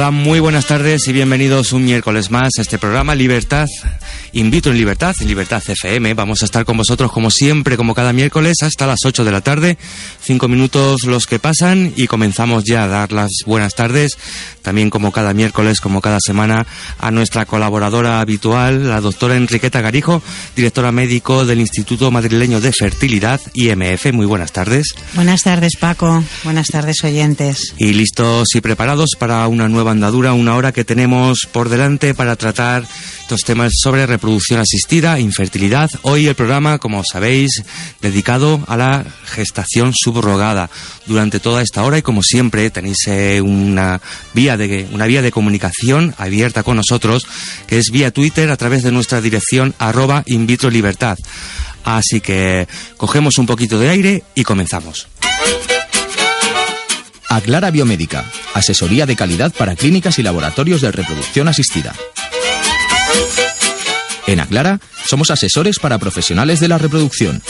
Hola, muy buenas tardes y bienvenidos un miércoles más a este programa Libertad, Invito en Libertad FM. Vamos a estar con vosotros como siempre, como cada miércoles, hasta las 8 de la tarde. 5 minutos los que pasan y comenzamos ya a dar las buenas tardes, también como cada miércoles, como cada semana, a nuestra colaboradora habitual, la doctora Enriqueta Garijo, directora médico del Instituto Madrileño de Fertilidad, IMF. Muy buenas tardes. Buenas tardes, Paco. Buenas tardes, oyentes. Y listos y preparados para una nueva andadura, una hora que tenemos por delante para tratar estos temas sobre reproducción asistida, infertilidad. Hoy el programa, como sabéis, dedicado a la gestación subrogada. Durante toda esta hora y como siempre tenéis una vía de comunicación abierta con nosotros, que es vía Twitter a través de nuestra dirección @invitrolibertad. Así que cogemos un poquito de aire y comenzamos. Aclara Biomédica, asesoría de calidad para clínicas y laboratorios de reproducción asistida. En Aclara somos asesores para profesionales de la reproducción.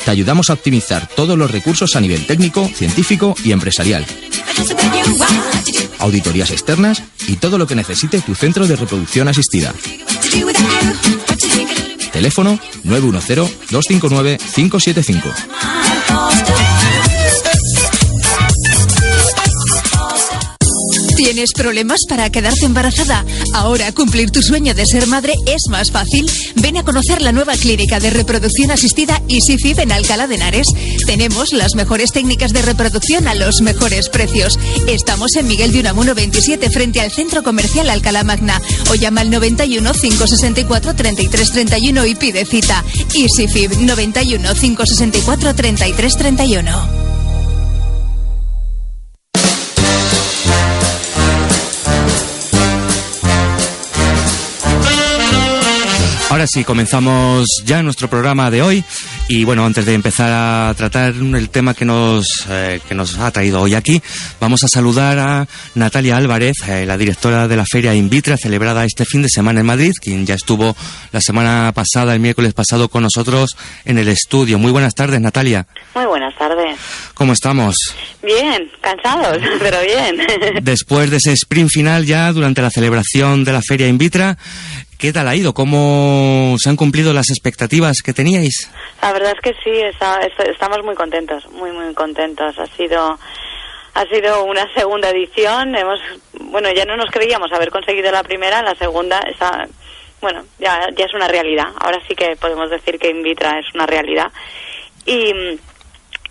Te ayudamos a optimizar todos los recursos a nivel técnico, científico y empresarial. Auditorías externas y todo lo que necesite tu centro de reproducción asistida. Teléfono 910-259-575. ¿Tienes problemas para quedarte embarazada? Ahora cumplir tu sueño de ser madre es más fácil. Ven a conocer la nueva clínica de reproducción asistida EasyFib en Alcalá de Henares. Tenemos las mejores técnicas de reproducción a los mejores precios. Estamos en Miguel de Unamuno 27 frente al Centro Comercial Alcalá Magna. O llama al 91 564 33 31 y pide cita. EasyFib 91 564 33 31. Ahora sí, comenzamos ya nuestro programa de hoy y bueno, antes de empezar a tratar el tema que nos ha traído hoy aquí, vamos a saludar a Natalia Álvarez, la directora de la Feria Invitra celebrada este fin de semana en Madrid, quien ya estuvo la semana pasada, el miércoles pasado, con nosotros en el estudio. Muy buenas tardes, Natalia. Muy buenas tardes. ¿Cómo estamos? Bien, cansados, pero bien. Después de ese sprint final ya durante la celebración de la Feria Invitra, ¿qué tal ha ido? ¿Cómo se han cumplido las expectativas que teníais? La verdad es que sí, estamos muy contentos, muy contentos. Ha sido una segunda edición. Ya no nos creíamos haber conseguido la primera, la segunda ya es una realidad. Ahora sí que podemos decir que Invitra es una realidad. Y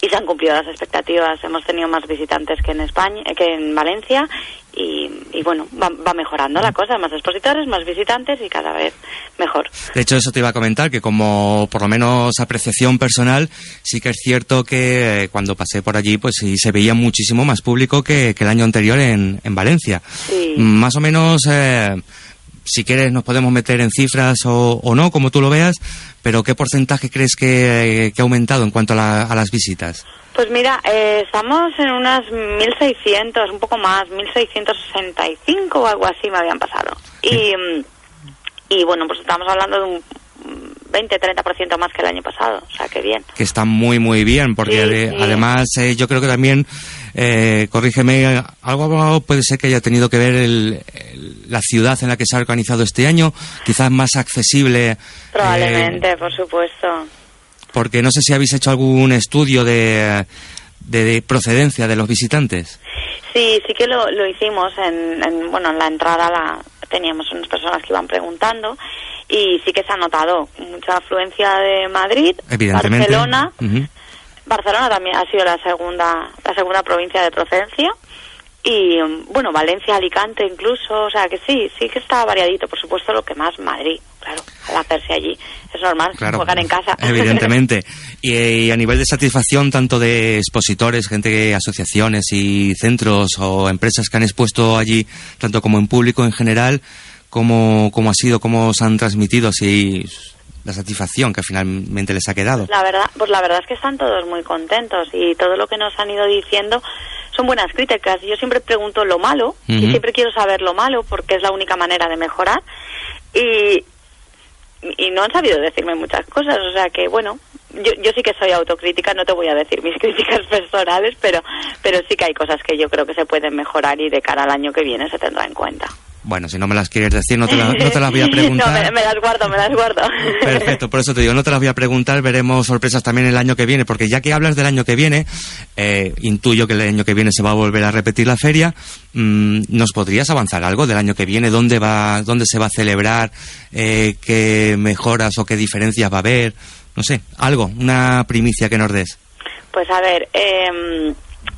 se han cumplido las expectativas. Hemos tenido más visitantes que en España, que en Valencia. Y bueno, va mejorando la cosa, más expositores, más visitantes y cada vez mejor. De hecho, eso te iba a comentar, que como por lo menos apreciación personal, sí que es cierto que cuando pasé por allí, pues sí se veía muchísimo más público que el año anterior en Valencia. Sí. Más o menos, si quieres nos podemos meter en cifras o no, como tú lo veas, pero ¿qué porcentaje crees que ha aumentado en cuanto a las visitas? Pues mira, estamos en unas 1.600, un poco más, 1.665 o algo así me habían pasado. Y bueno, pues estamos hablando de un 20-30% más que el año pasado, o sea, que bien. Que está muy bien, porque sí. Además yo creo que también, corrígeme, algo puede ser que haya tenido que ver la ciudad en la que se ha organizado este año, quizás más accesible. Probablemente, por supuesto. Porque no sé si habéis hecho algún estudio de procedencia de los visitantes. Sí que lo hicimos en la entrada teníamos unas personas que iban preguntando y sí que se ha notado mucha afluencia de Madrid, evidentemente. Barcelona. Uh-huh. Barcelona también ha sido la segunda provincia de procedencia. Y bueno, Valencia, Alicante incluso, o sea que sí que está variadito, por supuesto lo que más Madrid, claro, al hacerse allí, es normal, claro, juegan en casa. Evidentemente, y a nivel de satisfacción tanto de expositores, asociaciones y centros o empresas que han expuesto allí, tanto como en público en general, ¿cómo ha sido, cómo os han transmitido así la satisfacción que finalmente les ha quedado? La verdad es que están todos muy contentos y todo lo que nos han ido diciendo son buenas críticas. Yo siempre pregunto lo malo, uh-huh, y siempre quiero saber lo malo porque es la única manera de mejorar y no han sabido decirme muchas cosas, o sea que bueno, yo sí que soy autocrítica, no te voy a decir mis críticas personales, pero sí que hay cosas que yo creo que se pueden mejorar y de cara al año que viene se tendrá en cuenta. Bueno, si no me las quieres decir, no te las voy a preguntar. No, me las guardo. Perfecto, por eso te digo, no te las voy a preguntar, veremos sorpresas también el año que viene, porque ya que hablas del año que viene, intuyo que el año que viene se va a volver a repetir la feria. ¿Nos podrías avanzar algo del año que viene? ¿Dónde se va a celebrar? ¿Qué mejoras o qué diferencias va a haber? No sé, algo, una primicia que nos des. Pues a ver,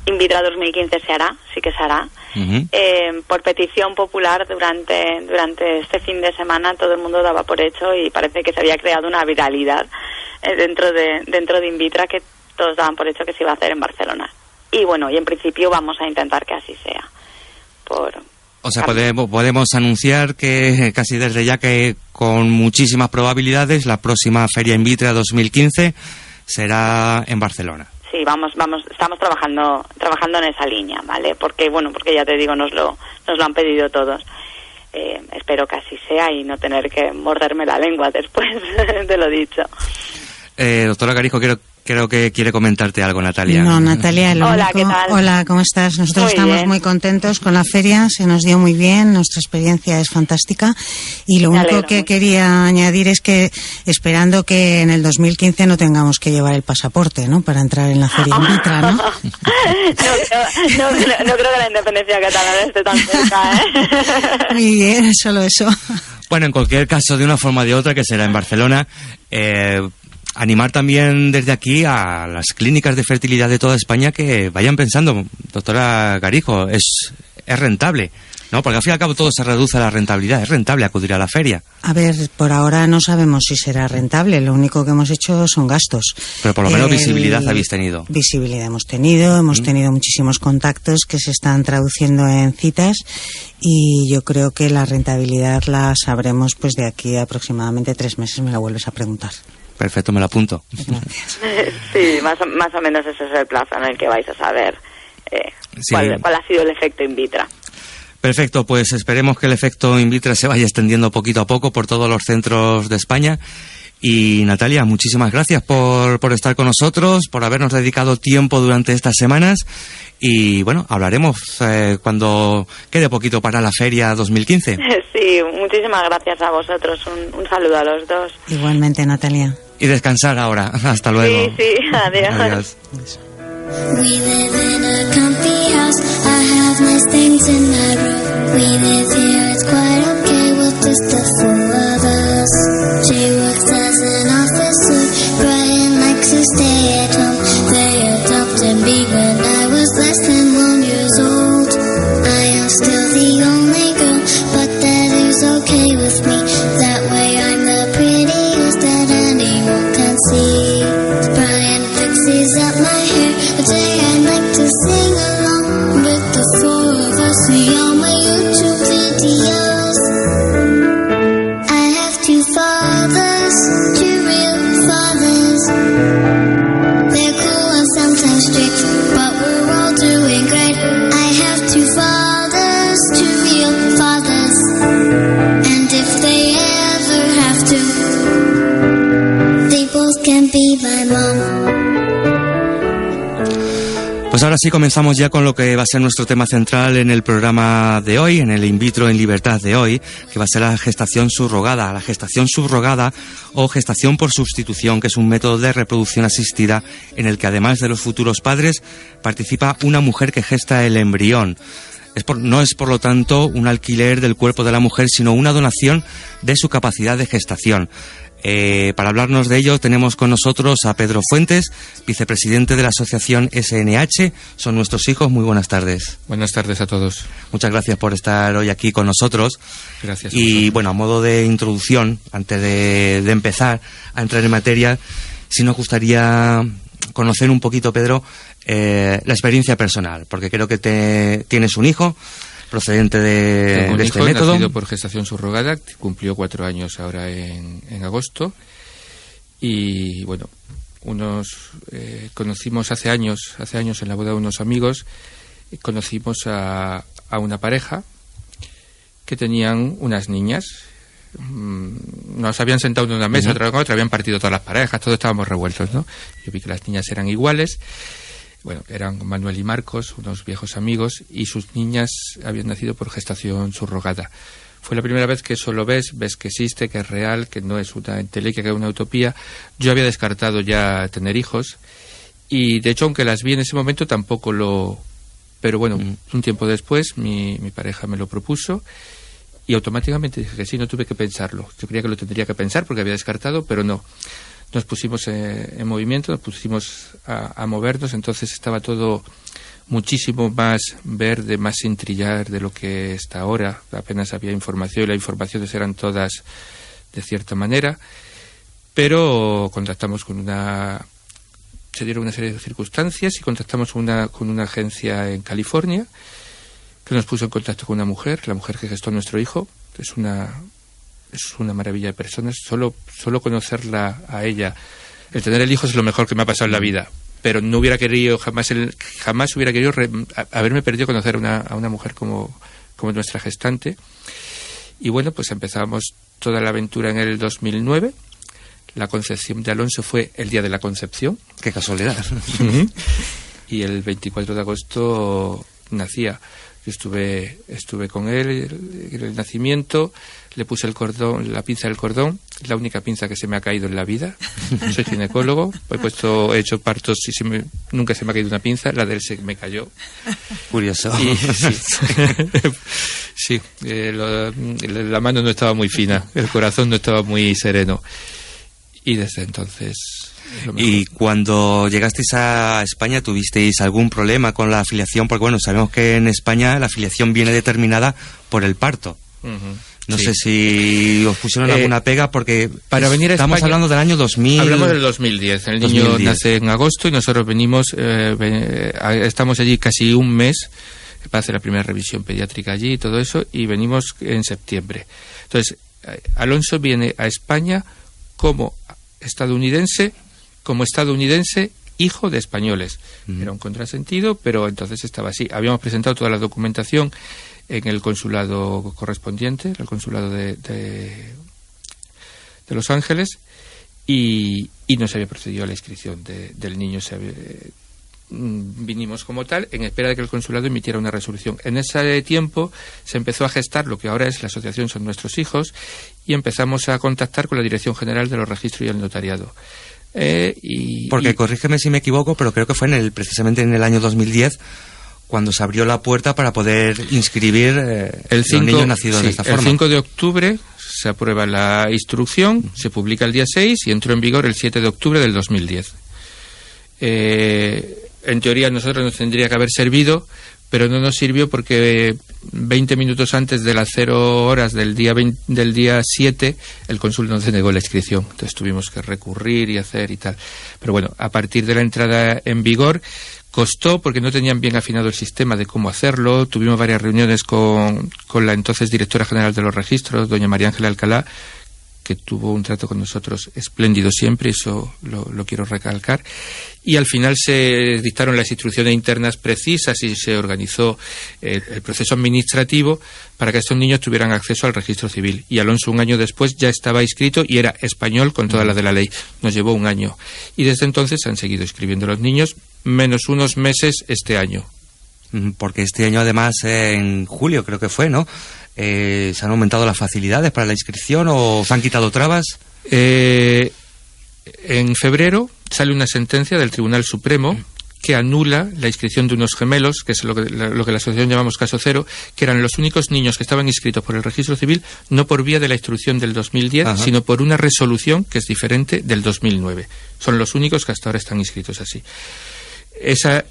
Invitra 2015 se hará, sí que se hará. Uh-huh. Por petición popular durante este fin de semana todo el mundo daba por hecho y parece que se había creado una viralidad dentro de Invitra, que todos daban por hecho que se iba a hacer en Barcelona. Y bueno, y en principio vamos a intentar que así sea. O sea, podemos anunciar que casi desde ya que con muchísimas probabilidades la próxima Feria Invitra 2015 será en Barcelona. Sí, estamos trabajando en esa línea, ¿vale? Porque ya te digo, nos lo han pedido todos. Espero que así sea y no tener que morderme la lengua después de lo dicho. Doctora Garijo, creo que quiere comentarte algo, Natalia. No, Natalia, Hola, ¿qué tal? Hola, ¿cómo estás? Nosotros estamos muy contentos con la feria, se nos dio muy bien, nuestra experiencia es fantástica y lo único que quería añadir es que esperando que en el 2015 no tengamos que llevar el pasaporte, ¿no? Para entrar en la feria Invitra, ¿no? No creo que la independencia catalana esté tan cerca, ¿eh? Muy bien, solo eso. Bueno, en cualquier caso, de una forma o de otra, que será en Barcelona, animar también desde aquí a las clínicas de fertilidad de toda España que vayan pensando, doctora Garijo, es rentable, ¿no? Porque al fin y al cabo todo se reduce a la rentabilidad, es rentable acudir a la feria. A ver, por ahora no sabemos si será rentable, lo único que hemos hecho son gastos. Pero por lo menos visibilidad habéis tenido. Visibilidad hemos tenido muchísimos contactos que se están traduciendo en citas y yo creo que la rentabilidad la sabremos pues de aquí a aproximadamente 3 meses, me la vuelves a preguntar. Perfecto, me lo apunto. Gracias. Sí, más o menos ese es el plazo en el que vais a saber cuál ha sido el efecto Invitra. Perfecto, pues esperemos que el efecto Invitra se vaya extendiendo poquito a poco por todos los centros de España. Y Natalia, muchísimas gracias por estar con nosotros, por habernos dedicado tiempo durante estas semanas. Y bueno, hablaremos cuando quede poquito para la Feria 2015. Sí, muchísimas gracias a vosotros. Un saludo a los dos. Igualmente, Natalia. Y descansar ahora. Hasta luego. Sí, adiós. Adiós. We live in a comfy house. I have nice things in my room. We live here, it's quite okay with just the four of us. She works as an officer. Brian likes to stay at home. They adopted me when I was less than 1 year old. I am still the only girl, but that is okay with me. That way I'm the prettiest that anyone can see. Brian fixes up my hair. Today I'd like to sing along with the four of us. See all my YouTube videos. I have 2 fathers, 2 real fathers. They're cool and sometimes strict, but we're all doing great. I have 2 fathers, 2 real fathers. And if they ever have to, they both can be my mom. Pues ahora sí comenzamos ya con lo que va a ser nuestro tema central en el programa de hoy, en el In Vitro en Libertad de hoy, que va a ser la gestación subrogada. La gestación subrogada o gestación por sustitución, que es un método de reproducción asistida en el que además de los futuros padres participa una mujer que gesta el embrión. No es, por lo tanto, un alquiler del cuerpo de la mujer, sino una donación de su capacidad de gestación. Para hablarnos de ello tenemos con nosotros a Pedro Fuentes, vicepresidente de la asociación SNH. Son nuestros hijos. Muy buenas tardes. Buenas tardes a todos. Muchas gracias por estar hoy aquí con nosotros. Gracias. Y bueno, a modo de introducción, antes de empezar a entrar en materia, sí nos gustaría conocer un poquito, Pedro, la experiencia personal, porque creo que tienes un hijo procedente de este método. Nacido por gestación subrogada, cumplió 4 años ahora en agosto. Y bueno, conocimos hace años en la boda de unos amigos, conocimos a una pareja que tenían unas niñas nos habían sentado en una mesa, otra con otra, habían partido todas las parejas, todos estábamos revueltos, ¿no? Yo vi que las niñas eran iguales. Bueno, eran Manuel y Marcos, unos viejos amigos, y sus niñas habían nacido por gestación subrogada. Fue la primera vez que eso lo ves que existe, que es real, que no es una entelequia, que es una utopía. Yo había descartado ya tener hijos, y de hecho, aunque las vi en ese momento, tampoco lo... Pero bueno, un tiempo después, mi pareja me lo propuso, y automáticamente dije que sí, no tuve que pensarlo. Yo creía que lo tendría que pensar porque había descartado, pero no. Nos pusimos en movimiento, nos pusimos a movernos, entonces estaba todo muchísimo más verde, más sin trillar de lo que está ahora. Apenas había información y las informaciones eran todas de cierta manera, pero contactamos se dieron una serie de circunstancias y contactamos con una agencia en California que nos puso en contacto con una mujer, la mujer que gestó a nuestro hijo. Es una maravilla de personas. Solo conocerla a ella, el tener el hijo es lo mejor que me ha pasado en la vida, pero no hubiera querido jamás hubiera querido haberme perdido conocer a una mujer como nuestra gestante. Y bueno, pues empezamos toda la aventura en el 2009. La concepción de Alonso fue el día de la concepción. Qué casualidad. Y el 24 de agosto nacía. Yo estuve con él en el nacimiento, le puse la pinza del cordón, la única pinza que se me ha caído en la vida. Soy ginecólogo, he hecho partos y nunca se me ha caído una pinza, la de él se me cayó. Curioso. Sí, la mano no estaba muy fina, el corazón no estaba muy sereno. Y desde entonces... ¿Y cuando llegasteis a España tuvisteis algún problema con la afiliación? Porque bueno, sabemos que en España la afiliación viene determinada por el parto. No sé si os pusieron alguna pega, porque para venir a estamos España, hablando del año 2000. Hablamos del 2010. El niño nace en agosto y nosotros venimos, estamos allí casi un mes para hacer la primera revisión pediátrica allí y todo eso, y venimos en septiembre. Entonces, Alonso viene a España como estadounidense, hijo de españoles. Era un contrasentido, pero entonces estaba así. Habíamos presentado toda la documentación en el consulado correspondiente, el consulado de Los Ángeles, y no se había procedido a la inscripción del niño. Vinimos como tal en espera de que el consulado emitiera una resolución. En ese tiempo se empezó a gestar lo que ahora es la asociación Son Nuestros Hijos, y empezamos a contactar con la Dirección General de los Registros y el Notariado. Porque corrígeme si me equivoco, pero creo que fue precisamente en el año 2010 cuando se abrió la puerta para poder inscribir los niños nacidos de esta forma. El 5 de octubre se aprueba la instrucción, se publica el día 6 y entró en vigor el 7 de octubre del 2010. En teoría a nosotros nos tendría que haber servido, pero no nos sirvió porque 20 minutos antes de las 0 horas del día 7 el cónsul nos denegó la inscripción. Entonces tuvimos que recurrir y hacer y tal. Pero bueno, a partir de la entrada en vigor costó porque no tenían bien afinado el sistema de cómo hacerlo. Tuvimos varias reuniones con la entonces directora general de los registros, doña María Ángela Alcalá, que tuvo un trato con nosotros espléndido siempre, eso lo quiero recalcar, y al final se dictaron las instrucciones internas precisas y se organizó el proceso administrativo para que estos niños tuvieran acceso al registro civil. Y Alonso, un año después, ya estaba inscrito y era español con toda la de la ley. Nos llevó un año. Y desde entonces han seguido inscribiendo los niños, menos unos meses este año. Porque este año, además, en julio creo que fue, ¿no? ¿Se han aumentado las facilidades para la inscripción o se han quitado trabas? En febrero sale una sentencia del Tribunal Supremo que anula la inscripción de unos gemelos, que es lo que la asociación llamamos caso cero, que eran los únicos niños que estaban inscritos por el registro civil, no por vía de la instrucción del 2010, sino por una resolución que es diferente del 2009. Son los únicos que hasta ahora están inscritos así. Esa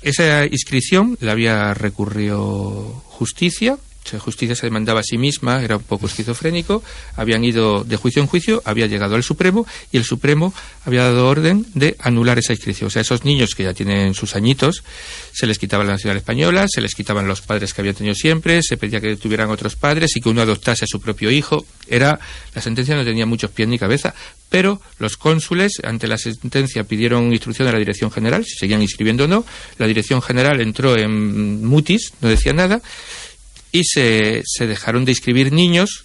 inscripción la había recurrido Justicia. Justicia se demandaba a sí misma, era un poco esquizofrénico, habían ido de juicio en juicio, había llegado al Supremo y el Supremo había dado orden de anular esa inscripción. O sea, esos niños que ya tienen sus añitos, se les quitaba la nacionalidad española, se les quitaban los padres que habían tenido siempre, se pedía que tuvieran otros padres y que uno adoptase a su propio hijo. La sentencia no tenía muchos pies ni cabeza, pero los cónsules ante la sentencia pidieron instrucción a la Dirección General, si seguían inscribiendo o no. La Dirección General entró en mutis, no decía nada, y se dejaron de inscribir niños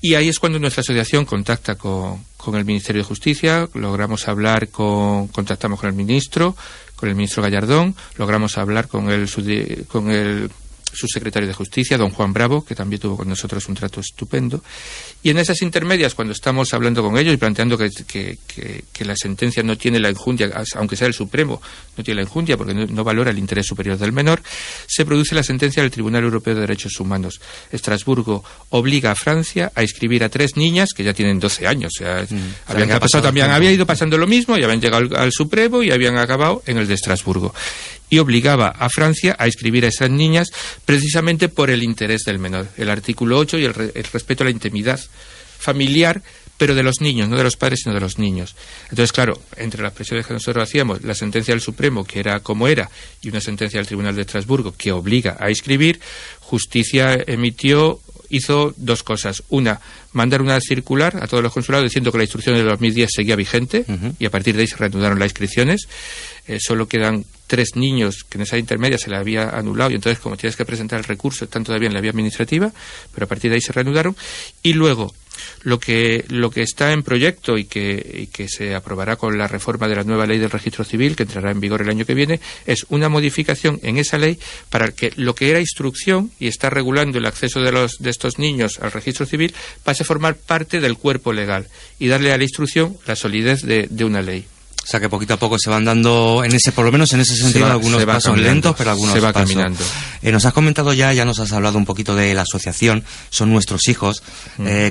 Y ahí es cuando nuestra asociación contacta con el Ministerio de Justicia, logramos hablar contactamos con el ministro Gallardón, logramos hablar con el subsecretario de Justicia, don Juan Bravo, que también tuvo con nosotros un trato estupendo. Y en esas intermedias, cuando estamos hablando con ellos y planteando que la sentencia no tiene la enjundia, aunque sea el Supremo, no tiene la enjundia porque no valora el interés superior del menor, se produce la sentencia del Tribunal Europeo de Derechos Humanos. Estrasburgo obliga a Francia a inscribir a 3 niñas que ya tienen 12 años. O sea, había ido pasando lo mismo, y habían llegado al Supremo y habían acabado en el de Estrasburgo. Y obligaba a Francia a inscribir a esas niñas precisamente por el interés del menor. El artículo 8 y el respeto a la intimidad familiar, pero de los niños, no de los padres, sino de los niños. Entonces, claro, entre las presiones que nosotros hacíamos, la sentencia del Supremo, que era como era, y una sentencia del Tribunal de Estrasburgo, que obliga a inscribir, Justicia hizo 2 cosas. Una, mandar una circular a todos los consulados diciendo que la instrucción de 2010 seguía vigente, y a partir de ahí se reanudaron las inscripciones. Solo quedan 3 niños que en esa intermedia se le había anulado, y entonces, como tienes que presentar el recurso, están todavía en la vía administrativa, pero a partir de ahí se reanudaron. Y luego, lo que está en proyecto y que se aprobará con la reforma de la nueva ley del registro civil, que entrará en vigor el año que viene, es una modificación en esa ley para que lo que era instrucción y está regulando el acceso de estos niños al registro civil pase a formar parte del cuerpo legal y darle a la instrucción la solidez de una ley. O sea que poquito a poco se van dando, por lo menos en ese sentido, algunos pasos lentos, pero algunos se va pasos. Caminando. Nos has comentado ya nos has hablado un poquito de la asociación Son Nuestros Hijos.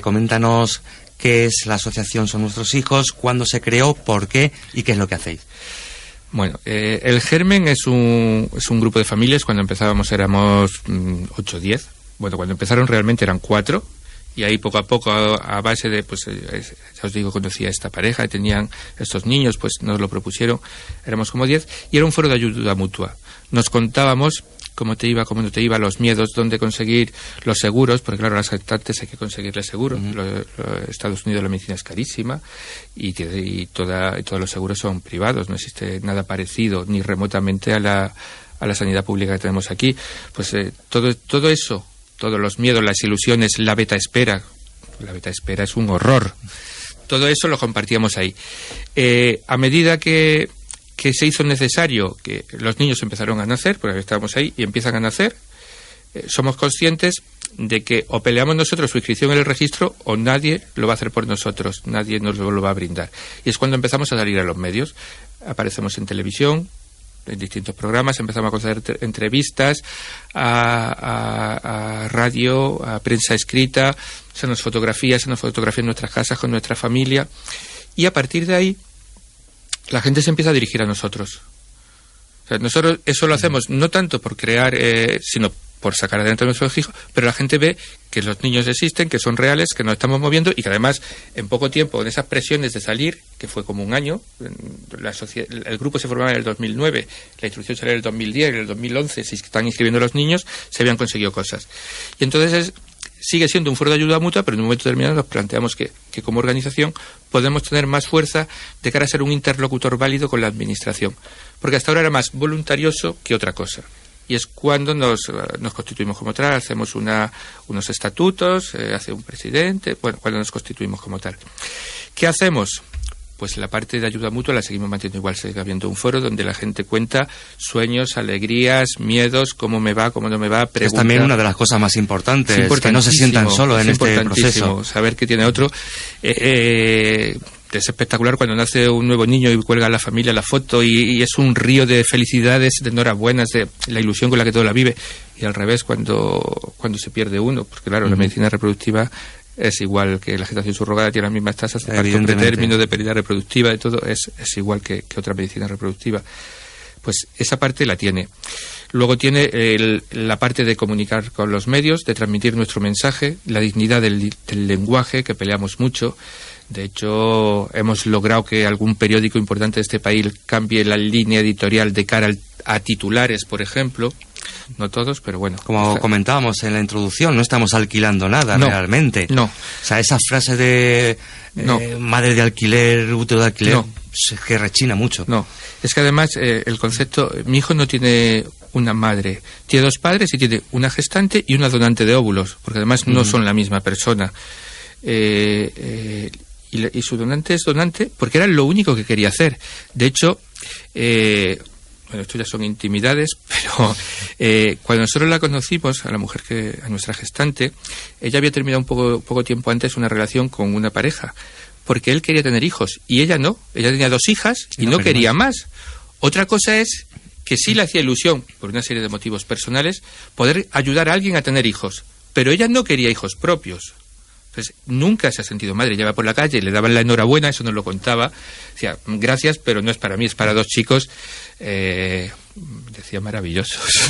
Coméntanos qué es la asociación Son Nuestros Hijos, cuándo se creó, por qué y qué es lo que hacéis. Bueno, el germen es un grupo de familias. Cuando empezábamos éramos 8 o 10. Bueno, cuando empezaron realmente eran 4. Y ahí poco a poco, a base de, ya os digo, conocía a esta pareja, y tenían estos niños, pues nos lo propusieron, éramos como 10, y era un foro de ayuda mutua. Nos contábamos cómo te iba, cómo no te iba, los miedos, dónde conseguir los seguros, porque claro, a las gestantes hay que conseguirles seguros. Estados Unidos la medicina es carísima, y todos los seguros son privados, no existe nada parecido, ni remotamente a la sanidad pública que tenemos aquí. Pues todo eso, todos los miedos, las ilusiones, la beta espera es un horror. Todo eso lo compartíamos ahí. A medida que se hizo necesario que los niños empezaron a nacer, porque estábamos ahí y empiezan a nacer, somos conscientes de que o peleamos nosotros su inscripción en el registro o nadie lo va a hacer por nosotros, nadie nos lo va a brindar. Y es cuando empezamos a salir a los medios. Aparecemos en televisión, en distintos programas, empezamos a conceder entrevistas a radio, a prensa escrita, se nos fotografía en nuestras casas con nuestra familia, y a partir de ahí la gente se empieza a dirigir a nosotros. O sea, nosotros eso lo hacemos no tanto por crear, sino por sacar adelante a nuestros hijos, pero la gente ve que los niños existen, que son reales, que nos estamos moviendo, y que además en poco tiempo, en esas presiones de salir, que fue como un año, el grupo se formaba en el 2009, la instrucción salió en el 2010, en el 2011 se están inscribiendo los niños, se habían conseguido cosas. Y entonces sigue siendo un foro de ayuda mutua, pero en un momento determinado nos planteamos que como organización podemos tener más fuerza de cara a ser un interlocutor válido con la administración, porque hasta ahora era más voluntarioso que otra cosa. Y es cuando nos constituimos como tal, hacemos unos estatutos, hace un presidente, cuando nos constituimos como tal. ¿Qué hacemos? Pues la parte de ayuda mutua la seguimos manteniendo igual, sigue habiendo un foro donde la gente cuenta sueños, alegrías, miedos, cómo me va, cómo no me va, pregunta. Es también una de las cosas más importantes, que no se sientan solos en este proceso. Saber que tiene otro. Es espectacular cuando nace un nuevo niño y cuelga a la familia la foto y es un río de felicidades, de enhorabuenas, de la ilusión con la que todo la vive. Y al revés cuando se pierde uno, porque claro, la medicina reproductiva es igual que la gestación subrogada, tiene las mismas tasas de parto pretérmino, de pérdida reproductiva, de todo, es igual que otra medicina reproductiva. Pues esa parte la tiene. Luego tiene la parte de comunicar con los medios, de transmitir nuestro mensaje, la dignidad del lenguaje, que peleamos mucho. De hecho, hemos logrado que algún periódico importante de este país cambie la línea editorial de cara a titulares, por ejemplo. No todos, pero bueno. Como comentábamos en la introducción, no estamos alquilando nada realmente. No. O sea, esa frase de madre de alquiler, útero de alquiler, es que rechina mucho. No, es que además el concepto, mi hijo no tiene una madre, tiene 2 padres y tiene una gestante y una donante de óvulos, porque además no son la misma persona. y su donante es donante porque era lo único que quería hacer. De hecho, bueno, esto ya son intimidades, pero cuando nosotros la conocimos, a la mujer, a nuestra gestante, ella había terminado poco tiempo antes una relación con una pareja, porque él quería tener hijos y ella no. Ella tenía 2 hijas y no quería más. Otra cosa es que sí le hacía ilusión, por una serie de motivos personales, poder ayudar a alguien a tener hijos, pero ella no quería hijos propios. Entonces, nunca se ha sentido madre. Ella iba por la calle y le daban la enhorabuena, eso nos lo contaba. Decía, gracias, pero no es para mí, es para 2 chicos. Decía, maravillosos.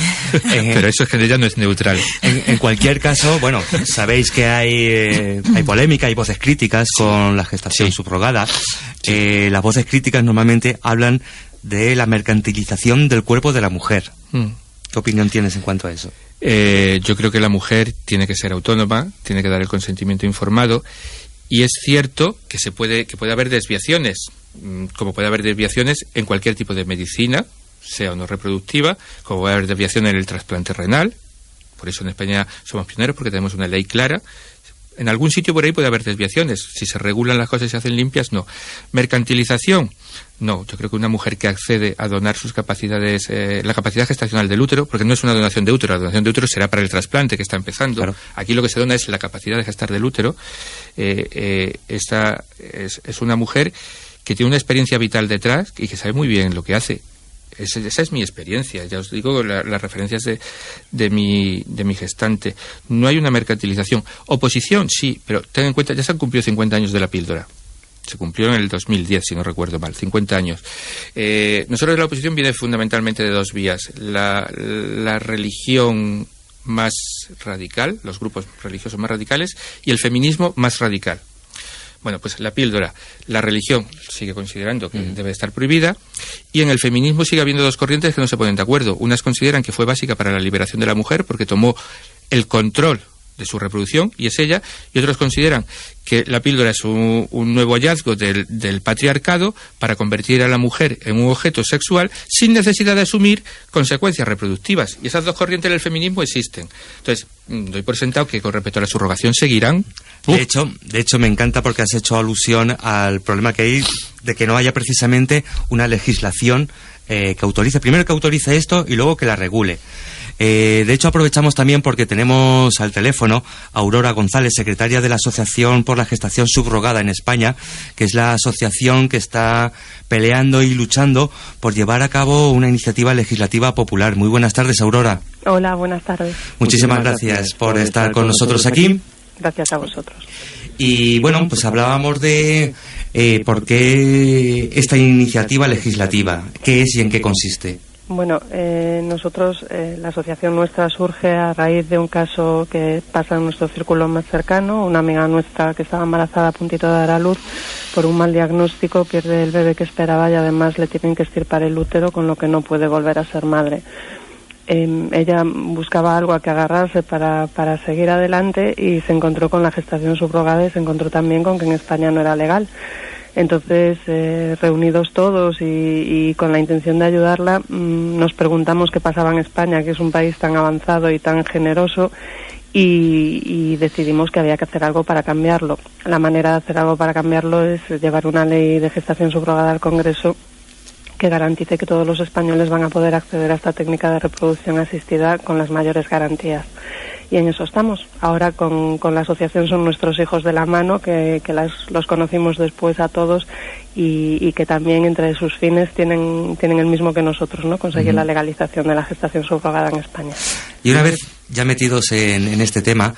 Pero eso es que ella no es neutral. En cualquier caso, bueno, sabéis que hay polémica, hay voces críticas con la gestación subrogada. Las voces críticas normalmente hablan de la mercantilización del cuerpo de la mujer. ¿Qué opinión tienes en cuanto a eso? Yo creo que la mujer tiene que ser autónoma, tiene que dar el consentimiento informado, y es cierto que puede haber desviaciones, como puede haber desviaciones en cualquier tipo de medicina, sea o no reproductiva, como puede haber desviaciones en el trasplante renal. Por eso en España somos pioneros, porque tenemos una ley clara. En algún sitio por ahí puede haber desviaciones. Si se regulan las cosas y se hacen limpias, no. Mercantilización, no. Yo creo que una mujer que accede a donar sus capacidades, la capacidad gestacional del útero, porque no es una donación de útero, la donación de útero será para el trasplante que está empezando. Claro. Aquí lo que se dona es la capacidad de gestar del útero. Esta es una mujer que tiene una experiencia vital detrás y que sabe muy bien lo que hace. Esa es mi experiencia, ya os digo las referencias de mi gestante. No hay una mercantilización. Oposición, sí, pero ten en cuenta, ya se han cumplido 50 años de la píldora. Se cumplió en el 2010, si no recuerdo mal, 50 años. Nosotros la oposición viene fundamentalmente de 2 vías. La religión más radical, los grupos religiosos más radicales, y el feminismo más radical. Bueno, pues la píldora, la religión sigue considerando que debe estar prohibida, y en el feminismo sigue habiendo 2 corrientes que no se ponen de acuerdo. Unas consideran que fue básica para la liberación de la mujer porque tomó el control de su reproducción, y es ella, y otros consideran que la píldora es un nuevo hallazgo del patriarcado para convertir a la mujer en un objeto sexual sin necesidad de asumir consecuencias reproductivas. Y esas 2 corrientes del feminismo existen. Entonces, doy por sentado que con respecto a la subrogación seguirán. De hecho, me encanta porque has hecho alusión al problema que hay de que no haya precisamente una legislación que autorice, primero que autorice esto y luego que la regule. De hecho, aprovechamos también porque tenemos al teléfono a Aurora González, secretaria de la Asociación por la Gestación Subrogada en España, que es la asociación que está peleando y luchando por llevar a cabo una iniciativa legislativa popular. Muy buenas tardes, Aurora. Hola, buenas tardes. Muchísimas gracias por estar con nosotros aquí. Gracias a vosotros. Y bueno, pues hablábamos de por qué esta iniciativa legislativa, qué es y en qué consiste. Bueno, nosotros, la asociación nuestra surge a raíz de un caso que pasa en nuestro círculo más cercano. Una amiga nuestra que estaba embarazada a puntito de dar a luz, por un mal diagnóstico pierde el bebé que esperaba y además le tienen que extirpar el útero, con lo que no puede volver a ser madre. Ella buscaba algo a que agarrarse para seguir adelante y se encontró con la gestación subrogada y se encontró también con que en España no era legal. Entonces, reunidos todos y con la intención de ayudarla, nos preguntamos qué pasaba en España, que es un país tan avanzado y tan generoso, y decidimos que había que hacer algo para cambiarlo. La manera de hacer algo para cambiarlo es llevar una ley de gestación subrogada al Congreso que garantice que todos los españoles van a poder acceder a esta técnica de reproducción asistida con las mayores garantías. Y en eso estamos. Ahora con la asociación son nuestros hijos de la mano, que los conocimos después a todos y que también entre sus fines tienen el mismo que nosotros, ¿no? Conseguir la legalización de la gestación subrogada en España. Y una vez ya metidos en este tema,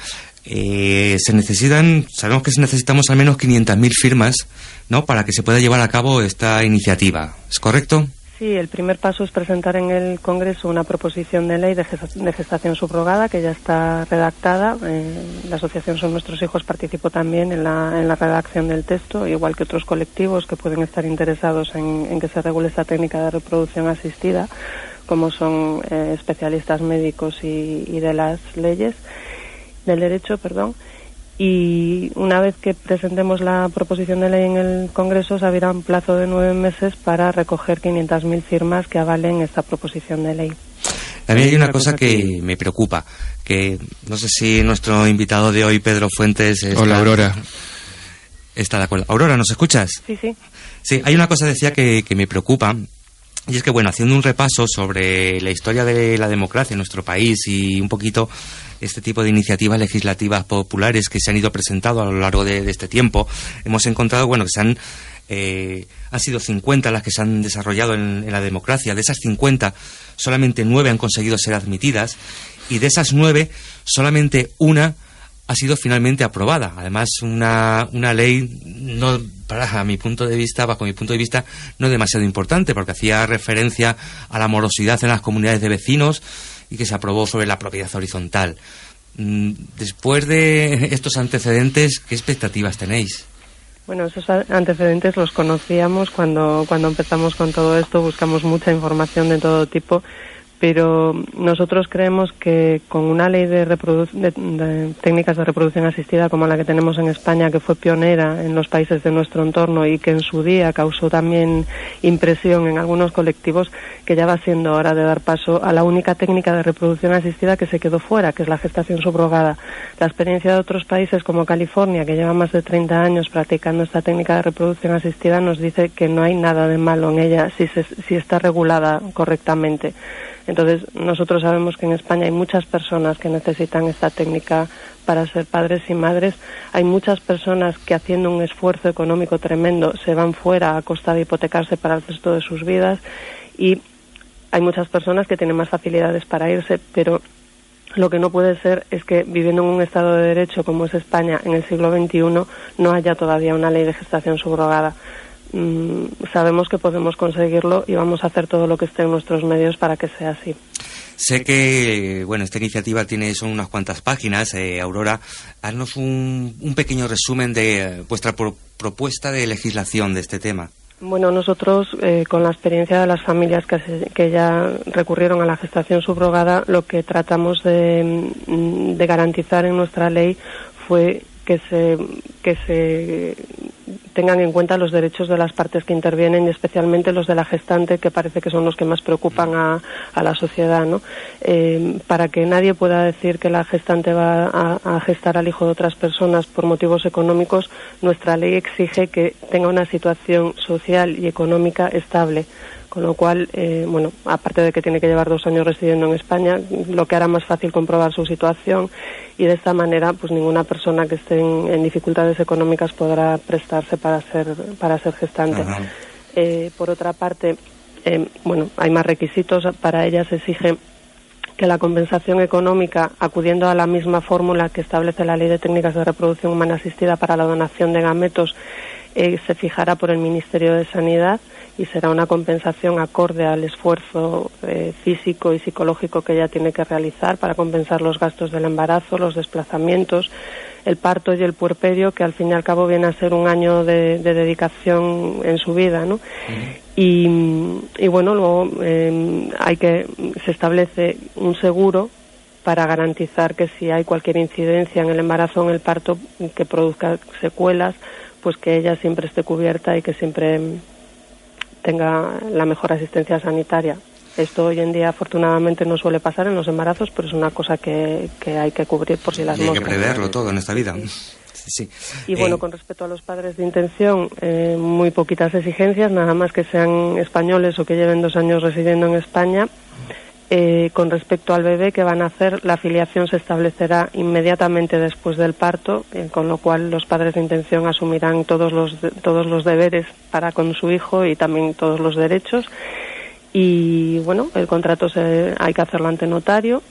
sabemos que necesitamos al menos 500.000 firmas, ¿no?, para que se pueda llevar a cabo esta iniciativa. ¿Es correcto? Sí, el primer paso es presentar en el Congreso una proposición de ley de gestación subrogada que ya está redactada. La asociación Son Nuestros Hijos participó también en la redacción del texto, igual que otros colectivos que pueden estar interesados en que se regule esta técnica de reproducción asistida, como son especialistas médicos y de las leyes, del derecho, perdón. Y una vez que presentemos la proposición de ley en el Congreso, se abrirá un plazo de 9 meses para recoger 500.000 firmas que avalen esta proposición de ley. También hay una cosa que me preocupa, que no sé si nuestro invitado de hoy, Pedro Fuentes... Hola, Aurora. Está de acuerdo. Aurora, ¿nos escuchas? Sí, sí. Sí, hay una cosa, decía, que me preocupa, y es que, bueno, haciendo un repaso sobre la historia de la democracia en nuestro país y un poquito este tipo de iniciativas legislativas populares que se han ido presentando a lo largo de este tiempo, hemos encontrado, bueno, que han sido 50 las que se han desarrollado en la democracia. De esas 50, solamente 9 han conseguido ser admitidas, y de esas 9, solamente una ha sido finalmente aprobada. Además, una ley, no, bajo mi punto de vista, no demasiado importante, porque hacía referencia a la morosidad en las comunidades de vecinos y que se aprobó sobre la propiedad horizontal. Después de estos antecedentes, ¿qué expectativas tenéis? Bueno, esos antecedentes los conocíamos cuando empezamos con todo esto, buscamos mucha información de todo tipo, pero nosotros creemos que con una ley de técnicas de reproducción asistida como la que tenemos en España, que fue pionera en los países de nuestro entorno y que en su día causó también impresión en algunos colectivos, que ya va siendo hora de dar paso a la única técnica de reproducción asistida que se quedó fuera, que es la gestación subrogada. La experiencia de otros países como California, que lleva más de 30 años practicando esta técnica de reproducción asistida, nos dice que no hay nada de malo en ella si está regulada correctamente. Entonces, nosotros sabemos que en España hay muchas personas que necesitan esta técnica para ser padres y madres. Hay muchas personas que, haciendo un esfuerzo económico tremendo, se van fuera a costa de hipotecarse para el resto de sus vidas, y hay muchas personas que tienen más facilidades para irse, pero lo que no puede ser es que, viviendo en un Estado de Derecho como es España en el siglo XXI, no haya todavía una ley de gestación subrogada. Sabemos que podemos conseguirlo y vamos a hacer todo lo que esté en nuestros medios para que sea así. Sé que, bueno, esta iniciativa son unas cuantas páginas. Aurora, haznos un pequeño resumen de vuestra propuesta de legislación de este tema. Bueno, nosotros, con la experiencia de las familias que ya recurrieron a la gestación subrogada, lo que tratamos de garantizar en nuestra ley fue que se tengan en cuenta los derechos de las partes que intervienen, y especialmente los de la gestante, que parece que son los que más preocupan a la sociedad, ¿no? Para que nadie pueda decir que la gestante va a gestar al hijo de otras personas por motivos económicos, nuestra ley exige que tenga una situación social y económica estable. Con lo cual, bueno, aparte de que tiene que llevar 2 años residiendo en España, lo que hará más fácil comprobar su situación, y de esta manera, pues ninguna persona que esté en dificultades económicas podrá prestarse para ser gestante. Por otra parte, bueno, hay más requisitos. Para ella se exige que la compensación económica, acudiendo a la misma fórmula que establece la Ley de Técnicas de Reproducción Humana Asistida para la donación de gametos, se fijará por el Ministerio de Sanidad, y será una compensación acorde al esfuerzo físico y psicológico que ella tiene que realizar para compensar los gastos del embarazo, los desplazamientos, el parto y el puerperio, que al fin y al cabo viene a ser un año de dedicación en su vida, ¿no? Y bueno, luego se establece un seguro para garantizar que si hay cualquier incidencia en el embarazo o en el parto que produzca secuelas, pues que ella siempre esté cubierta y que siempre tenga la mejor asistencia sanitaria. Esto hoy en día afortunadamente no suele pasar en los embarazos, pero es una cosa que hay que cubrir por si las moscas. Hay que preverlo todo en esta vida. Sí. Y bueno, con respecto a los padres de intención, muy poquitas exigencias, nada más que sean españoles o que lleven 2 años residiendo en España. Con respecto al bebé que van a hacer, la filiación se establecerá inmediatamente después del parto, con lo cual los padres de intención asumirán todos los deberes para con su hijo y también todos los derechos. Y bueno, el contrato hay que hacerlo ante notario.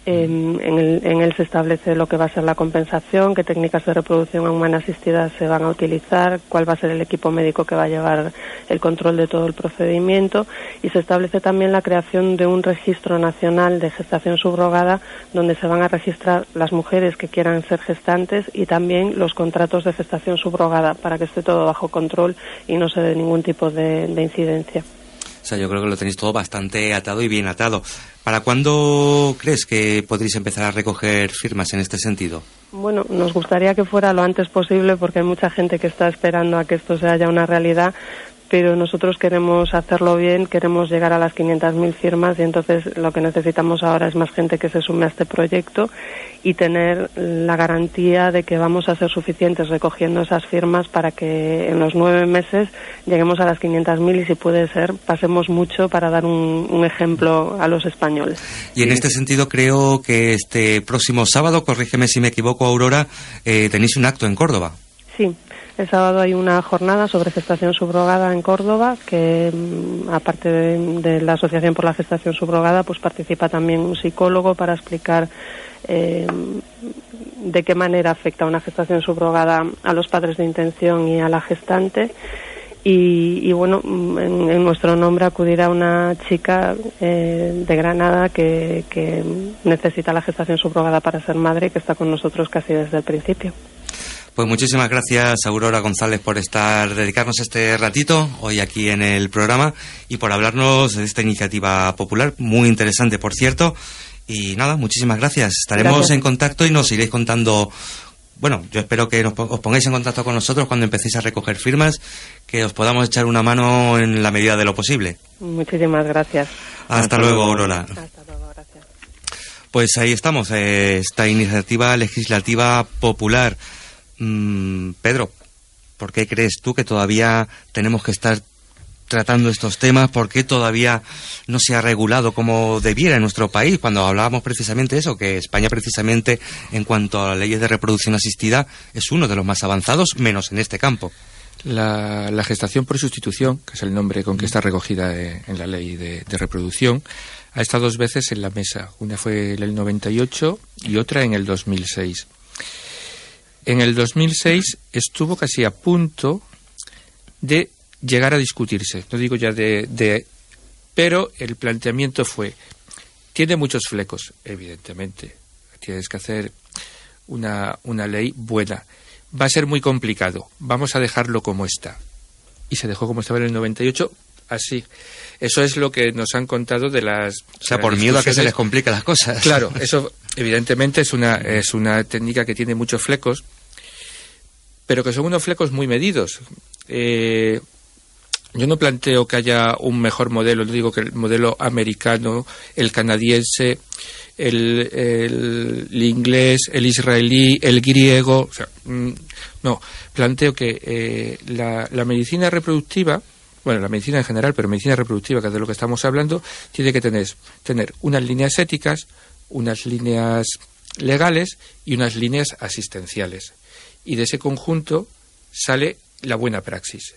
En él se establece lo que va a ser la compensación, qué técnicas de reproducción humana asistida se van a utilizar, cuál va a ser el equipo médico que va a llevar el control de todo el procedimiento, y se establece también la creación de un registro nacional de gestación subrogada, donde se van a registrar las mujeres que quieran ser gestantes y también los contratos de gestación subrogada, para que esté todo bajo control y no se dé ningún tipo de incidencia. O sea, yo creo que lo tenéis todo bastante atado y bien atado. ¿Para cuándo crees que podréis empezar a recoger firmas en este sentido? Bueno, nos gustaría que fuera lo antes posible, porque hay mucha gente que está esperando a que esto sea ya una realidad, pero nosotros queremos hacerlo bien, queremos llegar a las 500.000 firmas y entonces lo que necesitamos ahora es más gente que se sume a este proyecto y tener la garantía de que vamos a ser suficientes recogiendo esas firmas para que en los 9 meses lleguemos a las 500.000 y, si puede ser, pasemos mucho para dar un ejemplo a los españoles. Y en este sentido creo que este próximo sábado, corrígeme si me equivoco, Aurora, tenéis un acto en Córdoba. Sí. El sábado hay una jornada sobre gestación subrogada en Córdoba, que aparte de la Asociación por la Gestación Subrogada, pues participa también un psicólogo para explicar de qué manera afecta una gestación subrogada a los padres de intención y a la gestante. Y bueno, en nuestro nombre acudirá una chica de Granada que necesita la gestación subrogada para ser madre, que está con nosotros casi desde el principio. Pues muchísimas gracias, Aurora González, por dedicarnos este ratito hoy aquí en el programa y por hablarnos de esta iniciativa popular, muy interesante, por cierto. Y nada, muchísimas gracias. Estaremos en contacto y nos iréis contando. Bueno, yo espero que os pongáis en contacto con nosotros cuando empecéis a recoger firmas, que os podamos echar una mano en la medida de lo posible. Muchísimas gracias. Hasta luego, Aurora. Hasta luego, gracias. Pues ahí estamos, esta iniciativa legislativa popular. Pedro, ¿por qué crees tú que todavía tenemos que estar tratando estos temas? ¿Por qué todavía no se ha regulado como debiera en nuestro país? Cuando hablábamos precisamente de eso, que España precisamente en cuanto a las leyes de reproducción asistida es uno de los más avanzados, menos en este campo. La gestación por sustitución, que es el nombre con que está recogida en la ley de reproducción, ha estado 2 veces en la mesa. Una fue en el 98 y otra en el 2006. En el 2006 estuvo casi a punto de llegar a discutirse, no digo ya pero el planteamiento fue, tiene muchos flecos, evidentemente, tienes que hacer una ley buena, va a ser muy complicado, vamos a dejarlo como está. Y se dejó como estaba en el 98, así. Eso es lo que nos han contado de las... O sea, por miedo a que se les compliquen las cosas. Claro, eso evidentemente es una técnica que tiene muchos flecos, pero que son unos flecos muy medidos. Yo no planteo que haya un mejor modelo, no digo que el modelo americano, el canadiense, el inglés, el israelí, el griego, o sea, no, planteo que la medicina reproductiva, bueno, la medicina en general, pero medicina reproductiva, que es de lo que estamos hablando, tiene que tener unas líneas éticas, unas líneas legales y unas líneas asistenciales. Y de ese conjunto sale la buena praxis.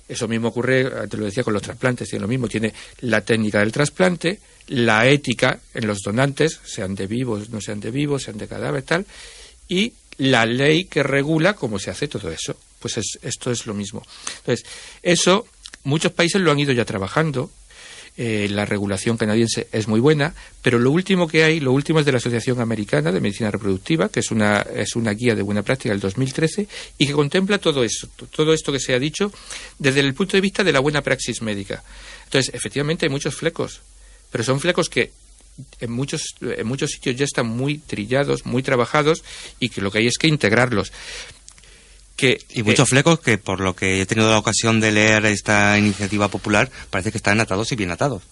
Eso mismo ocurre, te lo decía, con los trasplantes, tiene lo mismo, tiene la técnica del trasplante, la ética en los donantes, sean de vivos, no sean de vivos, sean de cadáver, tal, y la ley que regula cómo se hace todo eso. Pues esto es lo mismo. Entonces, eso muchos países lo han ido ya trabajando. La regulación canadiense es muy buena, pero lo último es de la Asociación Americana de Medicina Reproductiva, que es una guía de buena práctica del 2013 y que contempla todo esto que se ha dicho desde el punto de vista de la buena praxis médica. Entonces, efectivamente hay muchos flecos, pero son flecos que en muchos sitios ya están muy trillados, muy trabajados, y que lo que hay es que integrarlos. Y muchos flecos que, por lo que he tenido la ocasión de leer esta iniciativa popular, parece que están atados y bien atados.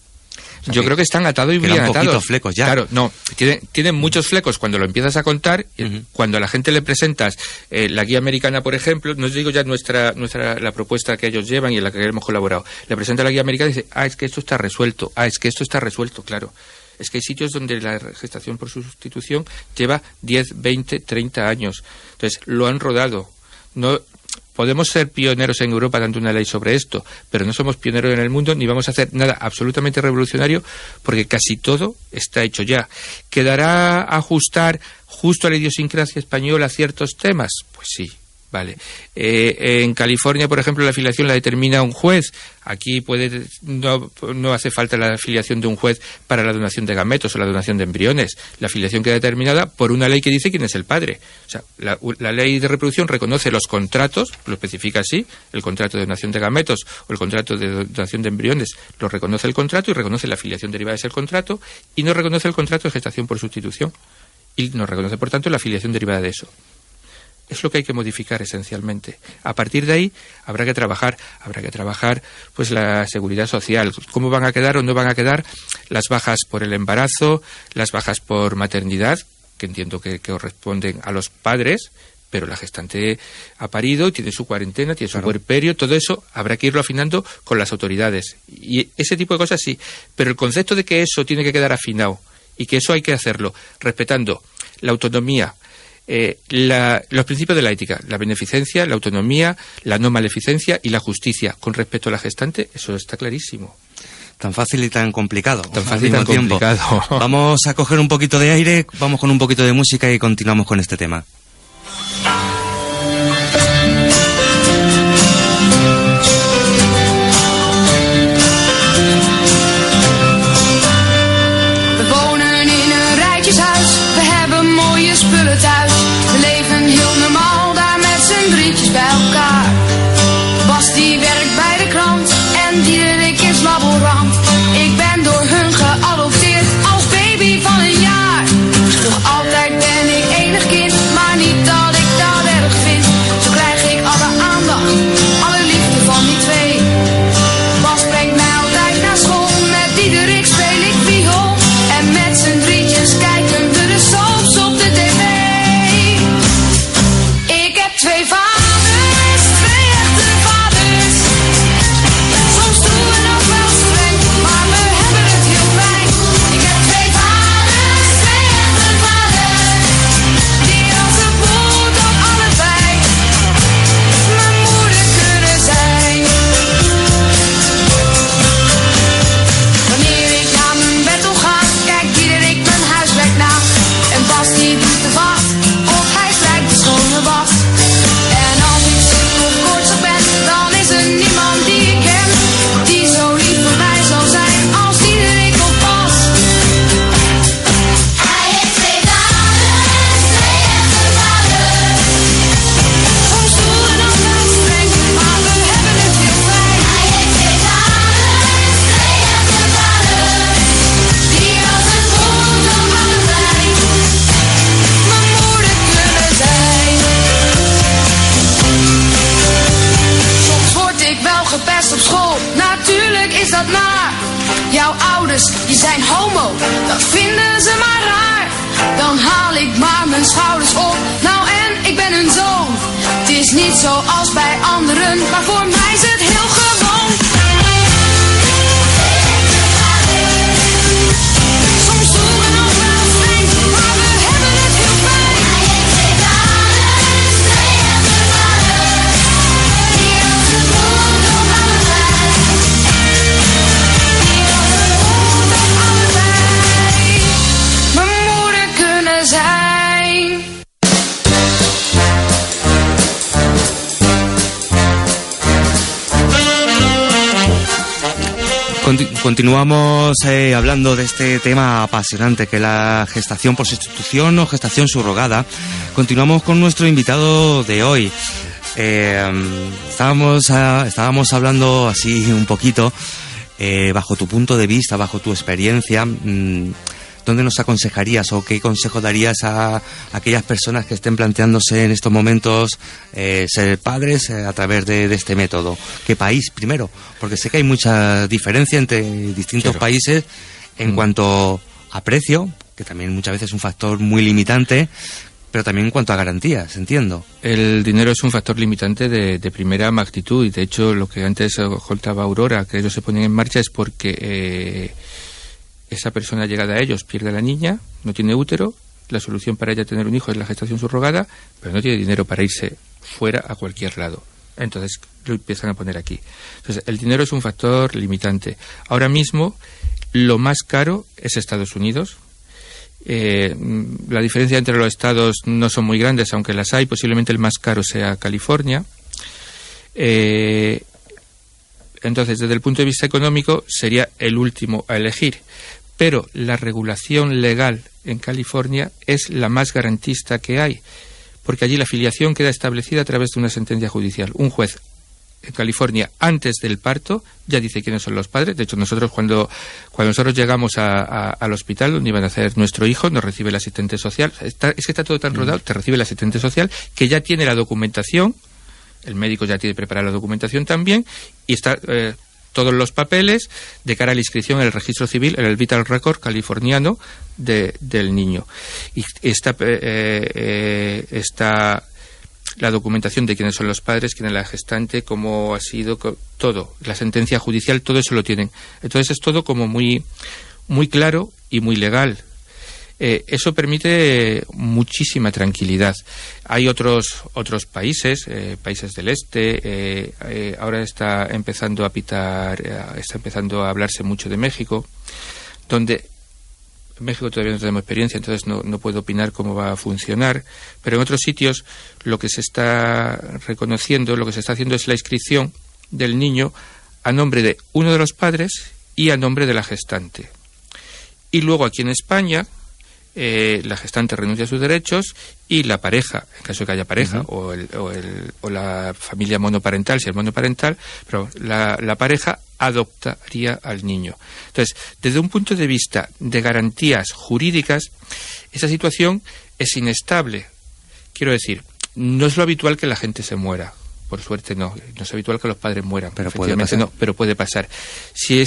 O sea, yo creo que están atados y bien atados. Poquitos flecos ya. Claro, no, tienen muchos flecos cuando lo empiezas a contar. Cuando a la gente le presentas la guía americana, por ejemplo, no os digo ya la propuesta que ellos llevan y en la que hemos colaborado. Le presenta la guía americana y dice, es que esto está resuelto, claro. Es que hay sitios donde la gestación por sustitución lleva 10, 20, 30 años. Entonces, lo han rodado. No podemos ser pioneros en Europa dando una ley sobre esto, pero no somos pioneros en el mundo ni vamos a hacer nada absolutamente revolucionario porque casi todo está hecho ya. ¿Quedará ajustar justo a la idiosincrasia española ciertos temas? Pues sí, vale. En California, por ejemplo, la afiliación la determina un juez. Aquí no hace falta la afiliación de un juez para la donación de gametos o la donación de embriones. La afiliación queda determinada por una ley que dice quién es el padre. O sea, la ley de reproducción reconoce los contratos, lo especifica así, el contrato de donación de gametos o el contrato de donación de embriones, lo reconoce el contrato y reconoce la afiliación derivada de ese contrato, y no reconoce el contrato de gestación por sustitución y no reconoce, por tanto, la afiliación derivada de eso. Es lo que hay que modificar esencialmente. A partir de ahí habrá que trabajar pues la seguridad social, cómo van a quedar o no van a quedar las bajas por el embarazo, las bajas por maternidad, que entiendo que corresponden a los padres, pero la gestante ha parido, tiene su cuarentena, tiene su puerperio, todo eso habrá que irlo afinando con las autoridades. Y ese tipo de cosas sí, pero el concepto de que eso tiene que quedar afinado y que eso hay que hacerlo respetando la autonomía, los principios de la ética, la beneficencia, la autonomía, la no maleficencia y la justicia con respecto a la gestante, eso está clarísimo. Tan fácil y tan complicado. Tan fácil y tan complicado. Vamos a coger un poquito de aire, vamos con un poquito de música y continuamos con este tema. We wonen in een rijtjeshuis, we hebben mooie spullen thuis. We leven heel normaal daar met z'n drietjes bij elkaar. Bas die werkt bij de krant en Diederik is laborant. Ik ben door hun geadopteerd als baby van een jaar. Nog altijd ben ik enig kind, maar niet dat ik dat erg vind. Zo krijg ik alle aandacht, alle liefde van die twee. Bas brengt mij altijd naar school, met Diederik speel ik viool. En met z'n drietjes kijken we de soaps op de tv. Ik heb twee vaders, twee echte vaders. Soms doen we nog wel streng, maar we hebben het heel fijn. Ik heb twee vaders, twee echte vaders. Die als een bulldog allebei mijn moeder kunnen zijn. Wanneer ik naar mijn bed toe ga, kijkt Diederik mijn huiswerk na. En Bas die doet de was, of hij strijkt de schone was. En als ik ziek of koortsig ben, dan is er niemand die ik ken die zo lief voor mij zal zijn als Diederik of Bas. Hij heeft twee vaders, twee echte vaders. Soms doen we nog wel streng, maar we hebben het heel fijn. Hij heeft twee vaders, twee echte vaders. Die als een bulldog allebei mijn moeder kunnen zijn. Soms word ik wel gepest op school, natuurlijk is dat naar. Jouw ouders, die zijn homo, dat vinden ze maar raar. Dan haal ik maar mijn schouders op, nou en ik ben hun zoon. Het is niet zoals bij anderen, maar voor mij is het heel gewoon. Soms doen we nog wel streng, maar we hebben het heel fijn. Hij heeft twee vaders, twee echte vaders. Die als een bulldog allebei. Die als een bulldog allebei mijn moeder kunnen zijn. Continuamos hablando de este tema apasionante que es la gestación por sustitución o gestación subrogada. Continuamos con nuestro invitado de hoy. Estábamos hablando así un poquito, bajo tu punto de vista, bajo tu experiencia, ¿dónde nos aconsejarías o qué consejo darías a aquellas personas que estén planteándose en estos momentos ser padres a través de este método? ¿Qué país primero? Porque sé que hay mucha diferencia entre distintos países en cuanto a precio, que también muchas veces es un factor muy limitante, pero también en cuanto a garantías, entiendo. El dinero es un factor limitante de primera magnitud y de hecho lo que antes contaba Aurora, que ellos se ponen en marcha es porque esa persona llegada a ellos pierde a la niña, no tiene útero, la solución para ella tener un hijo es la gestación subrogada, pero no tiene dinero para irse fuera a cualquier lado. Entonces lo empiezan a poner aquí. Entonces el dinero es un factor limitante. Ahora mismo lo más caro es Estados Unidos. La diferencia entre los estados no son muy grandes, aunque las hay. Posiblemente el más caro sea California. Entonces, desde el punto de vista económico, sería el último a elegir. Pero la regulación legal en California es la más garantista que hay, porque allí la filiación queda establecida a través de una sentencia judicial. Un juez en California antes del parto ya dice quiénes son los padres. De hecho, nosotros cuando nosotros llegamos al hospital donde iban a hacer nuestro hijo, nos recibe el asistente social. Es que está todo tan rodado, te recibe el asistente social que ya tiene la documentación, el médico ya tiene preparada la documentación también, y está todos los papeles de cara a la inscripción en el registro civil, en el Vital Record californiano del niño. Y está la documentación de quiénes son los padres, quién es la gestante, cómo ha sido, todo, la sentencia judicial, todo eso lo tienen. Entonces es todo como muy, muy claro y muy legal. Eso permite muchísima tranquilidad. Hay otros países, países del este, ahora está empezando a hablarse mucho de México, donde en México todavía no tenemos experiencia, entonces no puedo opinar cómo va a funcionar, pero en otros sitios lo que se está reconociendo, lo que se está haciendo es la inscripción del niño a nombre de uno de los padres y a nombre de la gestante. Y luego aquí en España la gestante renuncia a sus derechos y la pareja, en caso de que haya pareja, o la familia monoparental, si es monoparental, pero la pareja adoptaría al niño. Entonces, desde un punto de vista de garantías jurídicas, esa situación es inestable. Quiero decir, no es lo habitual que la gente se muera. Por suerte no es habitual que los padres mueran. Pero puede pasar. No, pero puede pasar. Si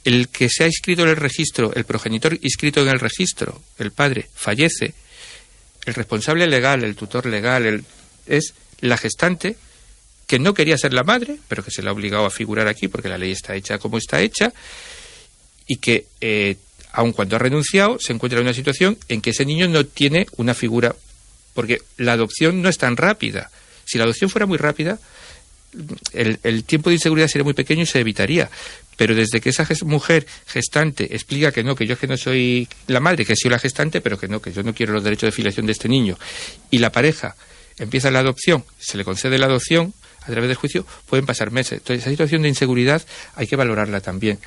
el que se ha inscrito en el registro, el progenitor inscrito en el registro, el padre, fallece, el responsable legal, el tutor legal, es la gestante, que no quería ser la madre, pero que se le ha obligado a figurar aquí porque la ley está hecha como está hecha, y que, aun cuando ha renunciado, se encuentra en una situación en que ese niño no tiene una figura, porque la adopción no es tan rápida. Si la adopción fuera muy rápida, el tiempo de inseguridad sería muy pequeño y se evitaría. Pero desde que esa mujer gestante explica que yo es que no soy la madre, que soy la gestante, pero que yo no quiero los derechos de filiación de este niño, y la pareja empieza la adopción, se le concede la adopción a través del juicio, pueden pasar meses. Entonces, esa situación de inseguridad hay que valorarla también.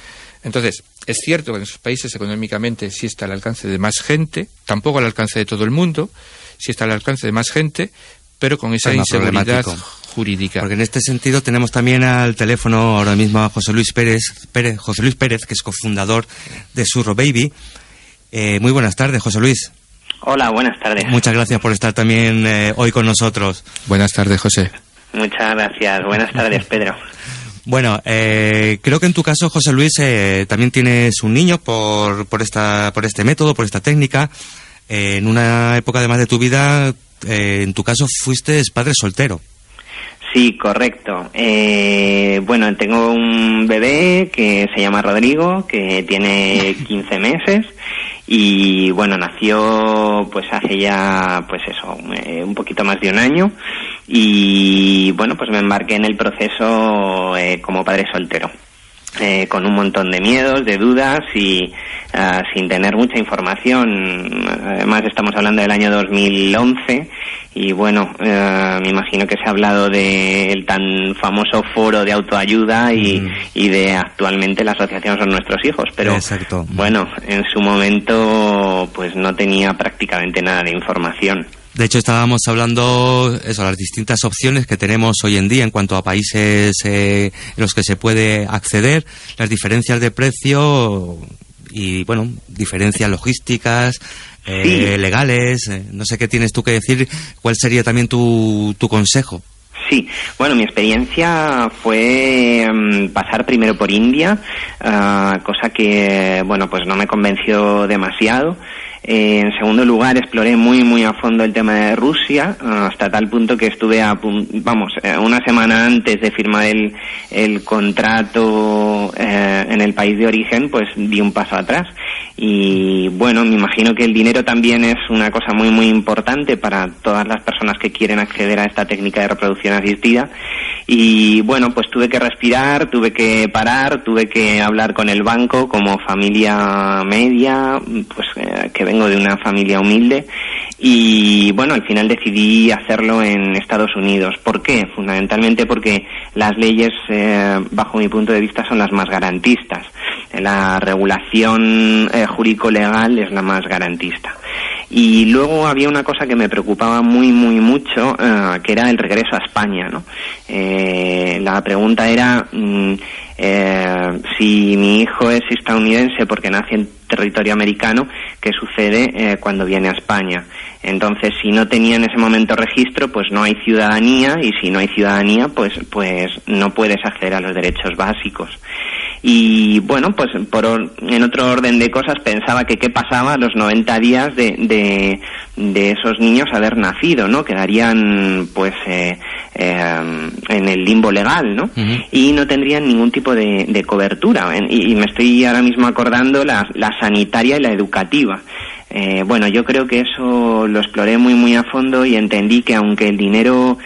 Entonces, es cierto que en esos países económicamente sí está al alcance de más gente, tampoco al alcance de todo el mundo, sí está al alcance de más gente, pero con esa inseguridad jurídica. Porque en este sentido tenemos también al teléfono ahora mismo a José Luis Pérez, que es cofundador de Surro Baby. Muy buenas tardes, José Luis. Hola, buenas tardes. Muchas gracias por estar también hoy con nosotros. Buenas tardes, José. Muchas gracias. Buenas tardes, Pedro. Bueno, creo que en tu caso, José Luis, también tienes un niño por este método, por esta técnica. En una época además de tu vida, en tu caso fuiste padre soltero. Sí, correcto. Bueno, tengo un bebé que se llama Rodrigo, que tiene 15 meses y bueno, nació pues hace ya un poquito más de un año y bueno, pues me embarqué en el proceso como padre soltero. Con un montón de miedos, de dudas y sin tener mucha información. Además estamos hablando del año 2011 y bueno, me imagino que se ha hablado del tan famoso foro de autoayuda y de actualmente la asociación Son Nuestros Hijos, pero exacto. Bueno, en su momento pues no tenía prácticamente nada de información. De hecho, estábamos hablando las distintas opciones que tenemos hoy en día en cuanto a países en los que se puede acceder, las diferencias de precio y, bueno, diferencias logísticas, legales. No sé qué tienes tú que decir. ¿Cuál sería también tu consejo? Sí, bueno, mi experiencia fue pasar primero por India, cosa que, bueno, pues no me convenció demasiado. En segundo lugar, exploré muy a fondo el tema de Rusia, hasta tal punto que estuve una semana antes de firmar el contrato en el país de origen, pues di un paso atrás. Y bueno, me imagino que el dinero también es una cosa muy importante para todas las personas que quieren acceder a esta técnica de reproducción asistida. Y bueno, pues tuve que respirar, tuve que parar, tuve que hablar con el banco como familia media, pues que vengo de una familia humilde. Y bueno, al final decidí hacerlo en Estados Unidos. ¿Por qué? Fundamentalmente porque las leyes, bajo mi punto de vista, son las más garantistas. La regulación jurídico-legal es la más garantista. Y luego había una cosa que me preocupaba mucho, que era el regreso a España, ¿no? La pregunta era si mi hijo es estadounidense porque nace en territorio americano, ¿qué sucede cuando viene a España? Entonces, si no tenía en ese momento registro, pues no hay ciudadanía, y si no hay ciudadanía, pues no puedes acceder a los derechos básicos. Y bueno, pues en otro orden de cosas pensaba que qué pasaba a los 90 días de esos niños haber nacido, ¿no? Quedarían pues en el limbo legal, ¿no? Uh-huh. Y no tendrían ningún tipo de cobertura. Y me estoy ahora mismo acordando la sanitaria y la educativa. Bueno, yo creo que eso lo exploré muy a fondo y entendí que aunque el dinero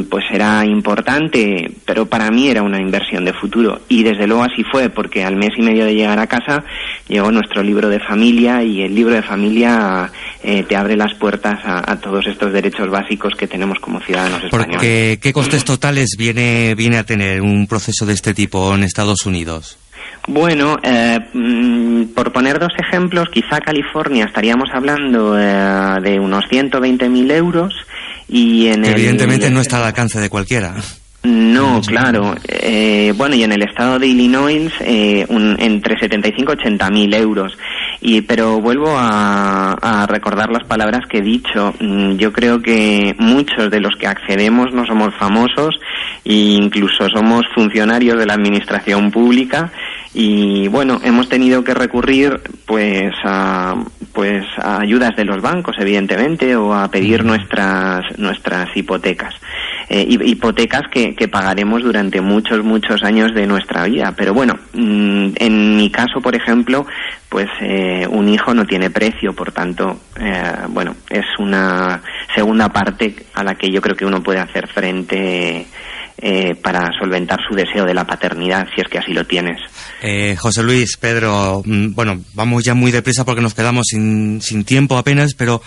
pues era importante, pero para mí era una inversión de futuro, y desde luego así fue, porque al mes y medio de llegar a casa llegó nuestro libro de familia, y el libro de familia te abre las puertas a todos estos derechos básicos que tenemos como ciudadanos españoles. Porque, ¿qué costes totales viene a tener un proceso de este tipo en Estados Unidos? Bueno, por poner dos ejemplos, quizá California estaríamos hablando de unos 120.000 euros, y evidentemente no está al alcance de cualquiera. No, claro. Bueno, y en el estado de Illinois entre 75 y 80.000 euros. Pero vuelvo a recordar las palabras que he dicho. Yo creo que muchos de los que accedemos no somos famosos, e incluso somos funcionarios de la administración pública, y bueno, hemos tenido que recurrir pues a ayudas de los bancos, evidentemente, o a pedir nuestras hipotecas. Hipotecas que pagaremos durante muchos años de nuestra vida. Pero bueno, en mi caso, por ejemplo, pues un hijo no tiene precio, por tanto, bueno, es una segunda parte a la que yo creo que uno puede hacer frente para solventar su deseo de la paternidad, si es que así lo tienes. José Luis, Pedro, bueno, vamos ya muy deprisa porque nos quedamos sin tiempo apenas, pero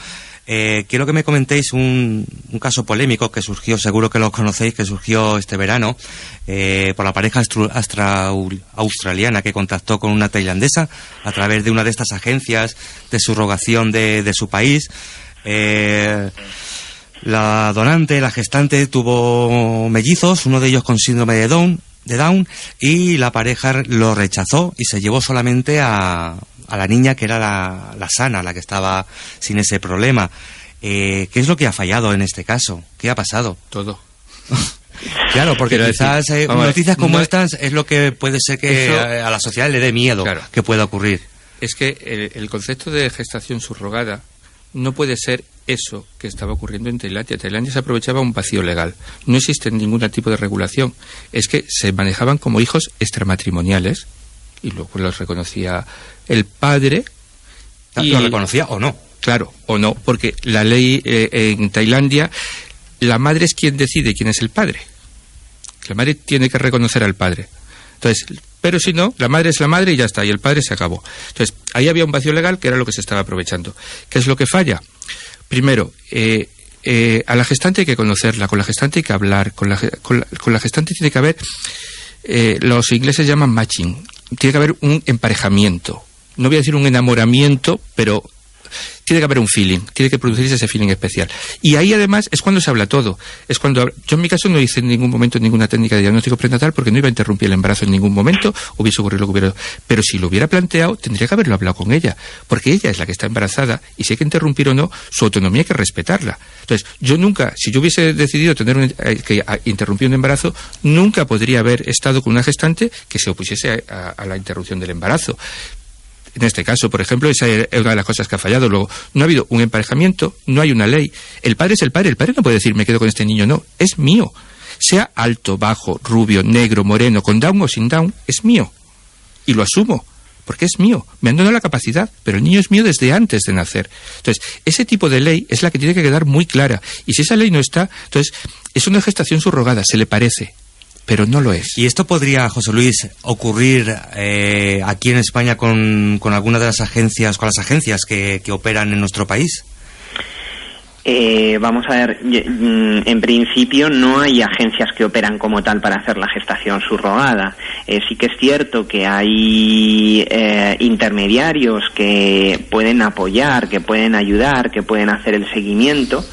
quiero que me comentéis un caso polémico que surgió, seguro que lo conocéis, que surgió este verano por la pareja australiana que contactó con una tailandesa a través de una de estas agencias de subrogación de su país. La donante, la gestante, tuvo mellizos, uno de ellos con síndrome de Down, y la pareja lo rechazó y se llevó solamente a la niña, que era la sana, la que estaba sin ese problema. ¿Qué es lo que ha fallado en este caso? ¿Qué ha pasado? Todo. Claro, porque quizás noticias como estas es lo que puede ser que a la sociedad le dé miedo, claro, que pueda ocurrir. Es que el concepto de gestación subrogada no puede ser eso que estaba ocurriendo en Tailandia. Tailandia se aprovechaba un vacío legal. No existe ningún tipo de regulación. Es que se manejaban como hijos extramatrimoniales y luego los reconocía el padre. ¿Lo reconocía o no? Claro, o no, porque la ley en Tailandia, la madre es quien decide quién es el padre. La madre tiene que reconocer al padre. Entonces, pero si no, la madre es la madre y ya está, y el padre se acabó. Entonces, ahí había un vacío legal que era lo que se estaba aprovechando. ¿Qué es lo que falla? Primero, a la gestante hay que conocerla, con la gestante hay que hablar, con la gestante tiene que haber, los ingleses llaman matching, tiene que haber un emparejamiento. No voy a decir un enamoramiento, pero tiene que haber un feeling, tiene que producirse ese feeling especial. Y ahí además es cuando se habla todo. Es cuando yo en mi caso no hice en ningún momento ninguna técnica de diagnóstico prenatal porque no iba a interrumpir el embarazo en ningún momento, hubiese ocurrido lo que hubiera. Pero si lo hubiera planteado, tendría que haberlo hablado con ella, porque ella es la que está embarazada y si hay que interrumpir o no, su autonomía hay que respetarla. Entonces, yo nunca, si yo hubiese decidido que interrumpir un embarazo, nunca podría haber estado con una gestante que se opusiese a la interrupción del embarazo. En este caso, por ejemplo, esa es una de las cosas que ha fallado. Luego, no ha habido un emparejamiento, no hay una ley. El padre es el padre no puede decir me quedo con este niño, no, es mío. Sea alto, bajo, rubio, negro, moreno, con Down o sin Down, es mío. Y lo asumo, porque es mío. Me han dado la capacidad, pero el niño es mío desde antes de nacer. Entonces, ese tipo de ley es la que tiene que quedar muy clara. Y si esa ley no está, entonces, es una gestación subrogada, se le parece, pero no lo es. ¿Y esto podría, José Luis, ocurrir aquí en España con alguna de las agencias, con las agencias que operan en nuestro país? Vamos a ver, en principio no hay agencias que operan como tal para hacer la gestación subrogada. Sí que es cierto que hay intermediarios que pueden apoyar, que pueden ayudar, que pueden hacer el seguimiento,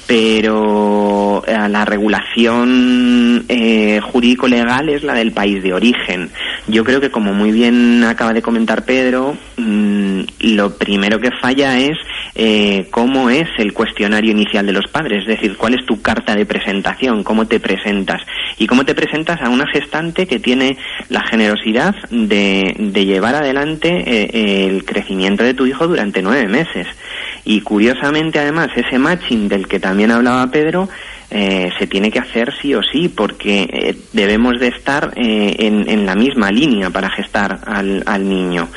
pero la regulación jurídico-legal es la del país de origen. Yo creo que, como muy bien acaba de comentar Pedro, lo primero que falla es cómo es el cuestionario inicial de los padres, es decir, cuál es tu carta de presentación, cómo te presentas, y cómo te presentas a una gestante que tiene la generosidad de llevar adelante el crecimiento de tu hijo durante 9 meses. Y curiosamente, además, ese matching del que también hablaba Pedro se tiene que hacer sí o sí, porque debemos de estar en la misma línea para gestar al niño.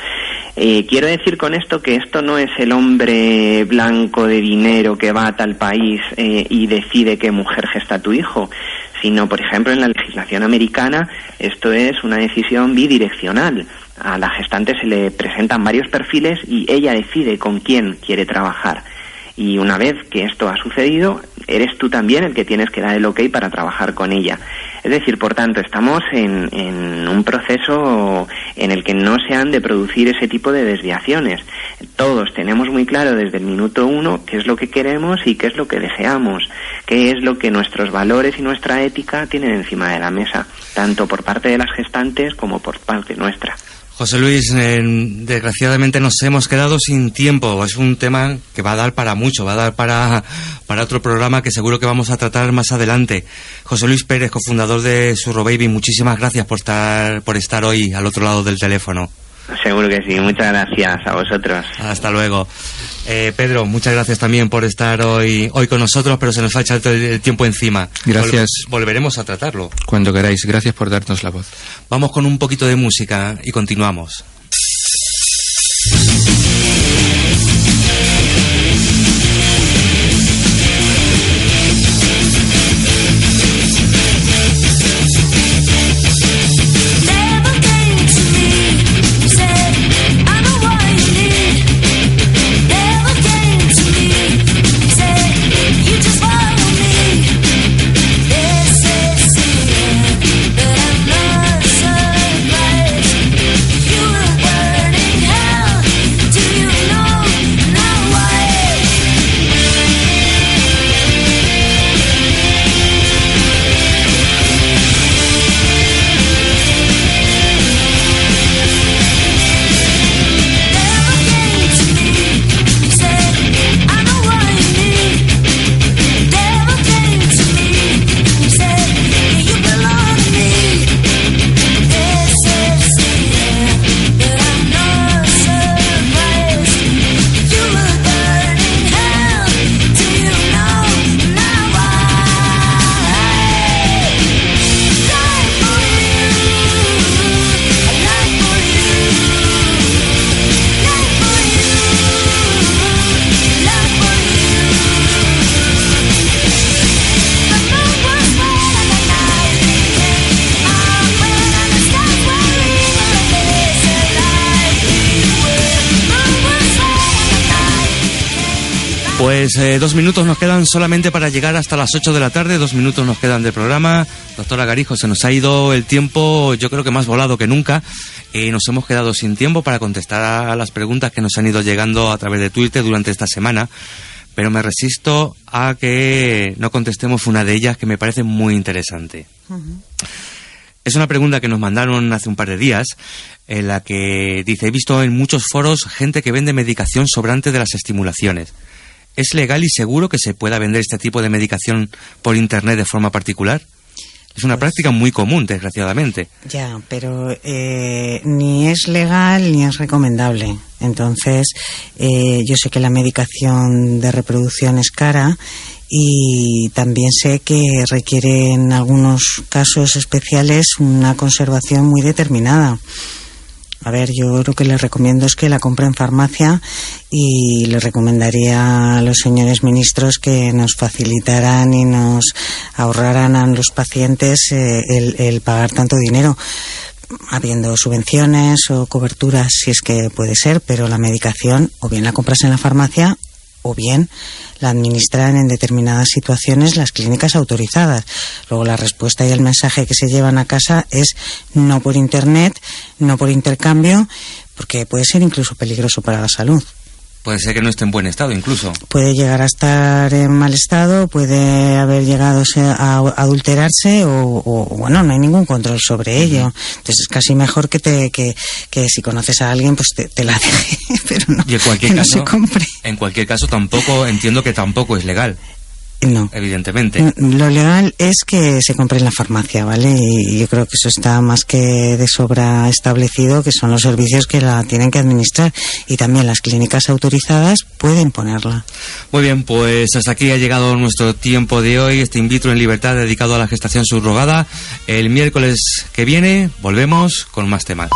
Quiero decir con esto que esto no es el hombre blanco de dinero que va a tal país y decide qué mujer gesta tu hijo, sino, por ejemplo, en la legislación americana esto es una decisión bidireccional. A la gestante se le presentan varios perfiles y ella decide con quién quiere trabajar. Y una vez que esto ha sucedido, eres tú también el que tienes que dar el ok para trabajar con ella. Es decir, por tanto, estamos en un proceso en el que no se han de producir ese tipo de desviaciones. Todos tenemos muy claro desde el minuto 1 qué es lo que queremos y qué es lo que deseamos, qué es lo que nuestros valores y nuestra ética tienen encima de la mesa, tanto por parte de las gestantes como por parte nuestra. José Luis, desgraciadamente nos hemos quedado sin tiempo. Es un tema que va a dar para mucho, va a dar para otro programa que seguro que vamos a tratar más adelante. José Luis Pérez, cofundador de Surro Baby, muchísimas gracias por estar hoy al otro lado del teléfono. Seguro que sí, muchas gracias a vosotros. Hasta luego. Pedro, muchas gracias también por estar hoy con nosotros, pero se nos va a echar el tiempo encima. Gracias. Volveremos a tratarlo. Cuando queráis, gracias por darnos la voz. Vamos con un poquito de música y continuamos. Pues 2 minutos nos quedan solamente para llegar hasta las 8 de la tarde, 2 minutos nos quedan del programa. Doctora Garijo, se nos ha ido el tiempo, yo creo que más volado que nunca. Nos hemos quedado sin tiempo para contestar a las preguntas que nos han ido llegando a través de Twitter durante esta semana, pero me resisto a que no contestemos una de ellas que me parece muy interesante. Uh-huh. Es una pregunta que nos mandaron hace un par de días, en la que dice: he visto en muchos foros gente que vende medicación sobrante de las estimulaciones. ¿Es legal y seguro que se pueda vender este tipo de medicación por Internet de forma particular? Es una práctica muy común, desgraciadamente. Ya, pero ni es legal ni es recomendable. Entonces, yo sé que la medicación de reproducción es cara y también sé que requiere en algunos casos especiales una conservación muy determinada. A ver, yo lo que les recomiendo es que la compre en farmacia y le recomendaría a los señores ministros que nos facilitaran y nos ahorraran a los pacientes el pagar tanto dinero, habiendo subvenciones o coberturas, si es que puede ser, pero la medicación o bien la compras en la farmacia o bien la administran en determinadas situaciones las clínicas autorizadas. Luego la respuesta y el mensaje que se llevan a casa es no por internet, no por intercambio, porque puede ser incluso peligroso para la salud. Puede ser que no esté en buen estado, incluso. Puede llegar a estar en mal estado, puede haber llegado a adulterarse o bueno, no hay ningún control sobre ello. Entonces es casi mejor que si conoces a alguien, pues te la deje, pero no, y en cualquier que caso, no se compre. En cualquier caso, tampoco, entiendo que tampoco es legal. No. Evidentemente. Lo legal es que se compre en la farmacia, ¿vale? Y yo creo que eso está más que de sobra establecido, que son los servicios que la tienen que administrar. Y también las clínicas autorizadas pueden ponerla. Muy bien, pues hasta aquí ha llegado nuestro tiempo de hoy, este In Vitro en Libertad dedicado a la gestación subrogada. El miércoles que viene volvemos con más temas.